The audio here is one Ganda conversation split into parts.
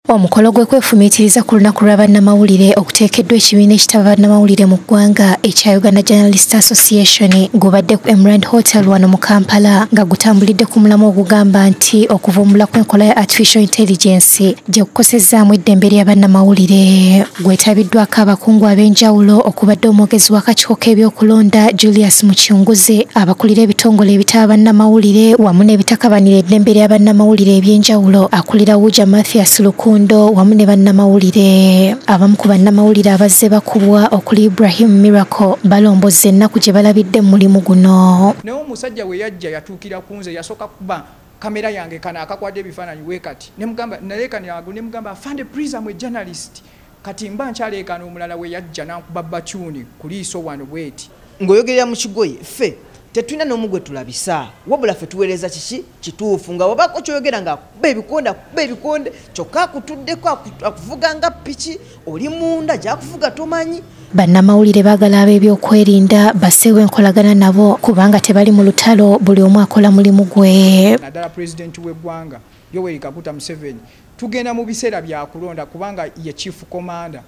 Omukolo gw'okwefumiitiriza ku lunaku lwa bannamawulire okuteekeddwa ekibiina ekitaba bannamawulire mu ggwanga ekya Uganda Journalist Association gubadde ku Emerald Hotel wano mu Kampala nga gutambulidde ku mulamu ogugamba nti okuvumbula kw'enkola ya Artificial Intelligence gye kukosezzaamu eddembe lya bannamawulire. Gwetabiddwako abakungu ab'enjawulo okubadde omwogezi w'akakiiko k'ebyokulonda Julius Mukyunguze, abakulira ebitongole ebitaba bannamawulire wamu n'ebitakabanira eddembe lya bannamawulire eby'enjawulo akulira Wuja Mathias wamu ne bannamawulire. Abamu ku bannamawulire abazze bakubwa okuli Ibrahim Miracle balombozza ennaku gye balabidde mu mulimu guno. Naye omusajja we yajja yatuukira ku nze yasooka kuba kamera yange kana akakwadde ebifaananyi weekati nemugamba afande Priza mwe journalist kati mba nkyaleekana omulala we yajja n'ankuba bakyuni ku liiso wano bweti. Ng'oyogerera mu kigoye ffe tetulina n'omu gwe tulabisa wabula ffe tuweereza kiki kituufu nga wabako kyoyogera nga akuba ebikonde kyokka akutuddeko akuvuga nga piki oli munda gyakuvuga tomanyi. Bannamawulire baagala ab'ebyokwerinda basseewo enkolagana nabo kubanga tebali mu lutalo, buli omu akola mulimu gwe. Naddala pulezidenti w'eggwanga Yoweri Kaguta Museveni tugenda mu biseera bya kulonda kubanga ye chief commander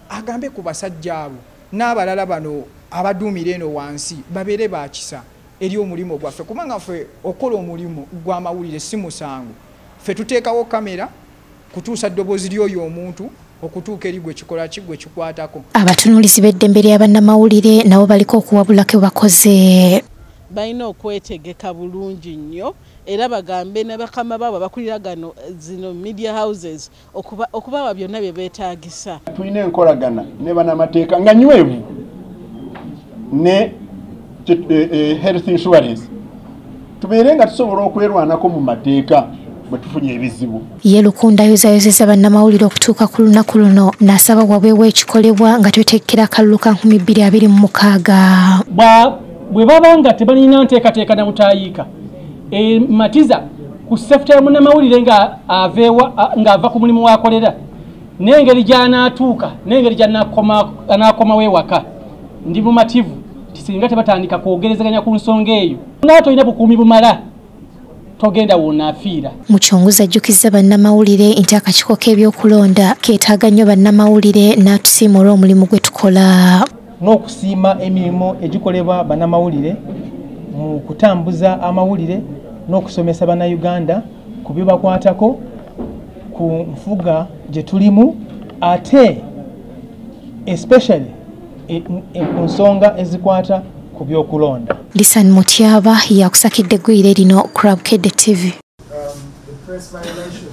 agambe ku basajja abo n'abalala bano abaduumira eno wansi babeere bakisa eri omulimu gwaffe kubanga ffe okola omulimu gw'amawulire si musango. Ffe tuteekawo kamera kutuusa ddoboozi ly'oyo omuntu okutuuka eri gwe kikola ki gwe kikwatako. Abatunuulizi b'eddembe lya bannamawulire nabo baliko okuwabula ke bakoze. Balina okwetegeka bulungi nnyo era bagambe ne bakama baabo abakulira gano zino media houses okubawa byonna bye beetaagisa. Tulina enkolagana ne bannamateeka nga nywevu ne health insurance tubeere nga tusobola okwerwanako mu mateeka bwe tufunye ebizibu. Ye Lukunda ayozayozeza bannamawulire okutuuka ku lunaku luno n'asaba wabeewo ekikolebwa nga tweteekera akalulu ka 2026. Bwe baba nga tebalina nteekateeka na butayiika matiza ku sefute ya munnamawulire ng'ava ku mulimu w'akolera n'engeri gy'anaatuuka n'engeri gy'anaakomawo ewaka ndi bumativu tisinga tebatandika kwogerezaganya ku nsonga eyo n'atolina bukuumi bumala togenda wonaafiira. Mukyunguze ajjukizza bannamawulire nti akakiiko k'ebyokulonda keetaaga nnyo bannamawulire n'atusiima olw'omulimu gwe tukola. N'okusiima emirimu egikolebwa bannamawulire mu kutambuza amawulire n'okusomesa bannayuganda ku bye bakwatako ku nfuga gye tulimu ate especially ku nsonga ezikwata ku byokulonda. Lisan Mutyaba yakusakidde eggwire lino Crab Kid TV. The press violation